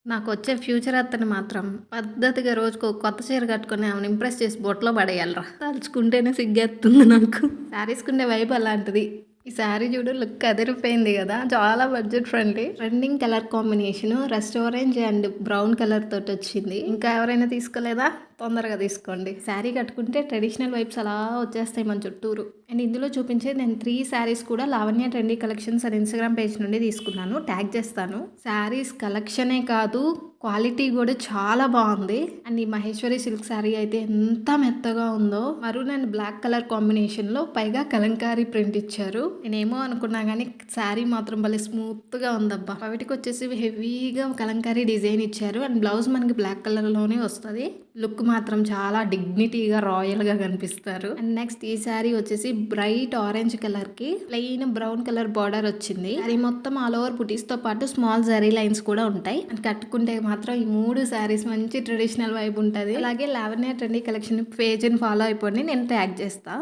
నాకొచ్చే future అత్తని మాత్రం పద్ధతిగా రోజుకో కొత్త చీర కట్టుకొని ఆమెను ఇంప్రెస్ చేసి బొట్లో పడేయాలిరా. తలుచుకుంటేనే సిగ్గేస్తుంది నాకు. శారీస్‌కుండే వైబ్ అలాంటిది. ఈ శారీ చూడు లుక్ అదిరిపోయింది కదా! చాలా budget friendly. Trending colour combination rust orange and brown colour తోటి వచ్చింది. ఇంకా ఎవరైనా తీసుకోలేదా? తొందరగా తీసుకోండి. శారీ కట్టుకుంటే ట్రెడిషనల్ వైబ్స్ అలా వచ్చేస్తాయి మన చుట్టూరు. అండ్ ఇందులో చూపించేది నేను 3 శారీస్ కూడా లావణ్య ట్రెండీ కలెక్షన్స్ అని ఇన్‌స్టాగ్రామ్ పేజ్ నుండి తీసుకున్నాను. ట్యాగ్ చేస్తాను. శారీస్ కలెక్షనే కాదు క్వాలిటీ కూడా చాలా బాగుంది. అండ్ ఈ మహేశ్వరి సిల్క్ శారీ అయితే ఎంత మెత్తగా ఉందో. మరూన్ అండ్ బ్లాక్ కలర్ కాంబినేషన్లో పైగా కలంకారీ ప్రింట్ ఇచ్చారు. నేనేమో అనుకున్నా కానీ శారీ మాత్రం భలే స్మూత్గా ఉందబ్బా. వాటికి వచ్చేసి హెవీగా కలంకారీ డిజైన్ ఇచ్చారు. అండ్ బ్లౌజ్ మనకి బ్లాక్ కలర్లోనే వస్తుంది. లుక్ మాత్రం చాలా డిగ్నిటీగా రాయల్గా కనిపిస్తారు. అండ్ నెక్స్ట్ ఈ శారీ వచ్చేసి బ్రైట్ ఆరెంజ్ కలర్కి ప్లెయిన్ బ్రౌన్ కలర్ బార్డర్ వచ్చింది. అది మొత్తం ఆల్ ఓవర్ బుటీస్తో పాటు స్మాల్ జరీ లైన్స్ కూడా ఉంటాయి. అండ్ కట్టుకుంటే మాత్రం ఈ 3 శారీస్ మంచి ట్రెడిషనల్ వైబ్ ఉంటుంది. అలాగే లావణ్య ట్రెండీ కలెక్షన్ పేజ్ని ఫాలో అయిపోండి, నేను ట్యాగ్ చేస్తా.